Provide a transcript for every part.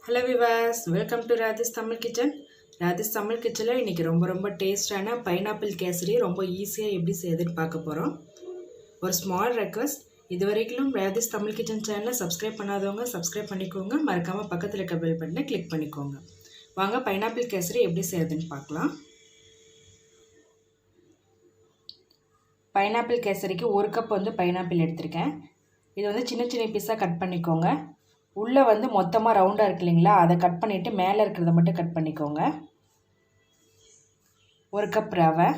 Hello viewers, welcome to Revathis Tamil Kitchen. Revathis Tamil Kitchen இன்னைக்கு ரொம்ப டேஸ்டான pineapple kesari ரொம்ப ஈஸியா எப்படி செய்யறதுன்னு பார்க்க போறோம். ஒரு ஸ்மால் ரெக்வெஸ்ட், இதுவரைக்கும் Revathis Tamil Kitchen சேனலை சப்ஸ்கிரைப் பண்ணாதவங்க சப்ஸ்கிரைப் பண்ணிக்கோங்க. மறக்காம பக்கத்துல இருக்க பெல் பட்டனை கிளிக் பண்ணிக்கோங்க. வாங்க பைனாப்பிள் கேசரி எப்படி செய்யறதுன்னு பார்க்கலாம். பைனாப்பிள் கேசரிக்கு 1 கப் வந்து பைனாப்பிள் எடுத்துர்க்கேன். இது வந்து சின்ன பீஸா கட் பண்ணிக்கோங்க. உள்ள வந்து மொத்தமா ரவுண்டா இருக்கு இல்லீங்களா, அதை கட் பண்ணிட்டு மேலே இருக்கிறத மட்டும் கட் பண்ணிக்கோங்க. 1 கப் ரவை.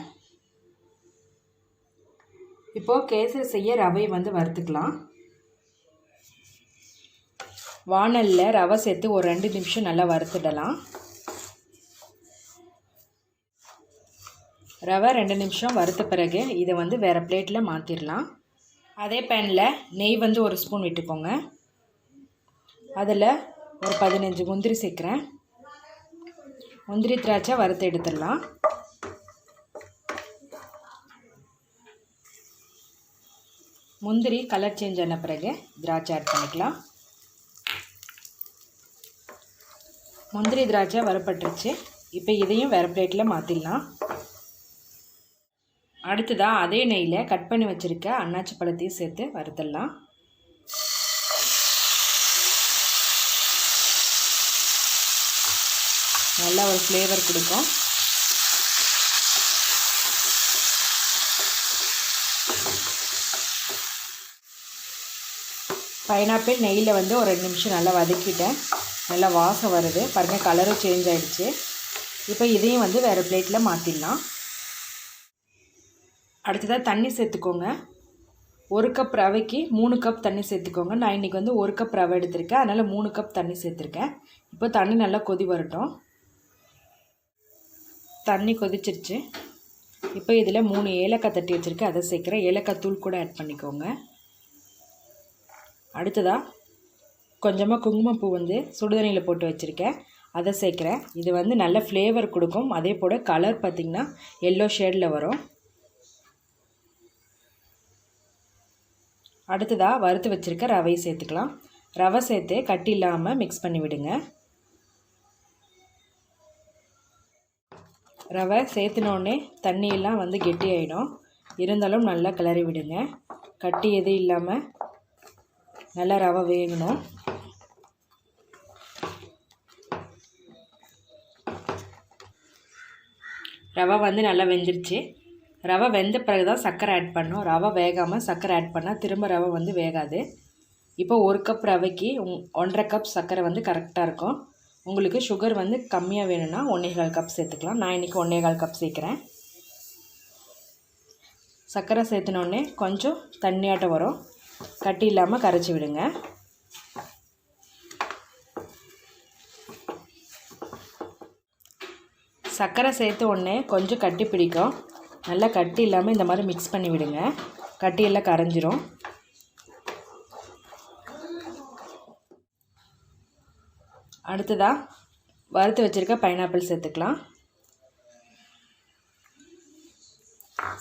இப்போ கேசரி செய்ய ரவை வந்து வறுத்துக்கலாம். வாணல்ல ரவை சேர்த்து ஒரு 2 நிமிஷம் நல்லா வறுத்துடலாம். ரவை 2 நிமிஷம் வறுத்த பிறகு இதை வந்து வேற பிளேட்ல மாத்திரலாம். அதே பேன்ல நெய் வந்து 1 ஸ்பூன் விட்டுக்கோங்க. அதில் ஒரு 15 முந்திரி சேர்க்குறேன். முந்திரி திராட்சை வறுத்து எடுத்துடலாம். முந்திரி கலர் சேஞ்ச் ஆன பிறகு திராட்சை ஆட் பண்ணிக்கலாம். முந்திரி திராட்சை வறுபட்டுருச்சு. இப்போ இதையும் வேறு பிளேட்டில் மாற்றிடலாம். அடுத்ததாக அதே நெய்யில் கட் பண்ணி வச்சுருக்க அன்னாச்சி பழத்தையும் சேர்த்து வறுத்துடலாம். நல்லா ஒரு ஃப்ளேவர் கொடுக்கும். பைனாப்பிள் நெய்யில் வந்து ஒரு 2 நிமிஷம் நல்லா வதக்கிட்டேன். நல்லா வாசம் வருது பாருங்கள், கலரும் சேஞ்ச் ஆகிடுச்சு. இப்போ இதையும் வந்து வேறு பிளேட்டில் மாற்றிடலாம். அடுத்ததாக தண்ணி சேர்த்துக்கோங்க. 1 கப் ரவைக்கு 3 கப் தண்ணி சேர்த்துக்கோங்க. நான் இன்றைக்கி வந்து 1 கப் ரவை எடுத்திருக்கேன், அதனால் 3 கப் தண்ணி சேர்த்துருக்கேன். இப்போ தண்ணி நல்லா கொதி வரட்டும். தண்ணி கொதிச்சிருச்சு. இப்போ இதில் 3 ஏலக்காய் தட்டி வச்சுருக்கேன், அதை சேர்க்குறேன். ஏலக்காய் தூள் கூட ஆட் பண்ணிக்கோங்க. அடுத்ததாக கொஞ்சமாக குங்குமப்பூ வந்து சுடுதண்ணியில் போட்டு வச்சுருக்கேன், அதை சேர்க்குறேன். இது வந்து நல்ல ஃப்ளேவர் கொடுக்கும். அதே போல் கலர் பார்த்திங்கன்னா எல்லோ ஷேடில் வரும். அடுத்ததாக வறுத்து வச்சுருக்க ரவையை சேர்த்துக்கலாம். ரவை சேர்த்து கட்டி இல்லாமல் மிக்ஸ் பண்ணி விடுங்க. ரவை சேர்த்துனோடனே தண்ணியெல்லாம் வந்து கெட்டி ஆகிடும். இருந்தாலும் நல்லா கிளறி விடுங்க. கட்டி எதுவும் இல்லாமல் நல்லா ரவை வேகணும். ரவை வந்து நல்லா வெந்துருச்சு. ரவை வெந்த பிறகு தான் சர்க்கரை ஆட் பண்ணணும். ரவை வேகாமல் சர்க்கரை ஆட் பண்ணால் திரும்ப ரவை வந்து வேகாது. இப்போ 1 கப் ரவைக்கு 1.5 கப் சர்க்கரை வந்து கரெக்டாக இருக்கும். உங்களுக்கு சுகர் வந்து கம்மியாக வேணும்னா 1.25 கப் சேர்த்துக்கலாம். நான் இன்றைக்கி 1.25 கப் சேர்க்குறேன். சர்க்கரை சேர்த்துனோடனே கொஞ்சம் தண்ணியாட்டம் வரும். கட்டி இல்லாமல் கரைச்சி விடுங்க. சர்க்கரை சேர்த்த உடனே கொஞ்சம் கட்டி பிடிக்கும். நல்லா கட்டி இல்லாமல் இந்த மாதிரி மிக்ஸ் பண்ணி விடுங்க. கட்டியெல்லாம் கரைஞ்சிரும். அடுத்ததாக வறுத்து வச்சுருக்க பைனாப்பிள் சேர்த்துக்கலாம்.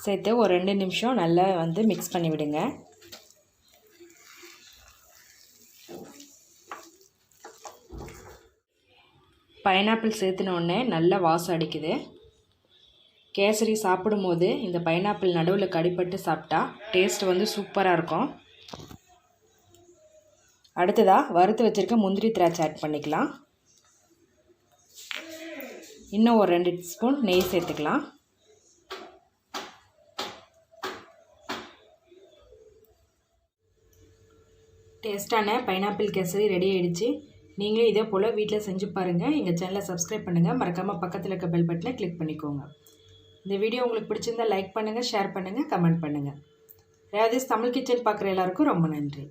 சேர்த்து ஒரு 2 நிமிஷம் நல்லா வந்து மிக்ஸ் பண்ணி விடுங்க. பைனாப்பிள் சேர்த்துனோடனே நல்லா வாசம் அடிக்குது. கேசரி சாப்பிடும்போது இந்த பைனாப்பிள் நடுவில் கடிப்பட்டு சாப்பிட்டா டேஸ்ட் வந்து சூப்பராக இருக்கும். அடுத்ததாக வறுத்து வச்சுருக்க முந்திரி திராட்சை ஆட் பண்ணிக்கலாம். இன்னும் ஒரு 2 ஸ்பூன் நெய் சேர்த்துக்கலாம். டேஸ்டான பைனாப்பிள் கேசரி ரெடி ஆகிடுச்சு. நீங்களே இதே போல் வீட்டில் செஞ்சு பாருங்கள். எங்கள் சேனலை சப்ஸ்கிரைப் பண்ணுங்கள். மறக்காமல் பக்கத்தில் இருக்க பெல் பட்டனை கிளிக் பண்ணிக்கோங்க. இந்த வீடியோ உங்களுக்கு பிடிச்சிருந்தால் லைக் பண்ணுங்கள், ஷேர் பண்ணுங்கள், கமெண்ட் பண்ணுங்கள். Revathis தமிழ் கிச்சன் பார்க்குற எல்லாருக்கும் ரொம்ப நன்றி.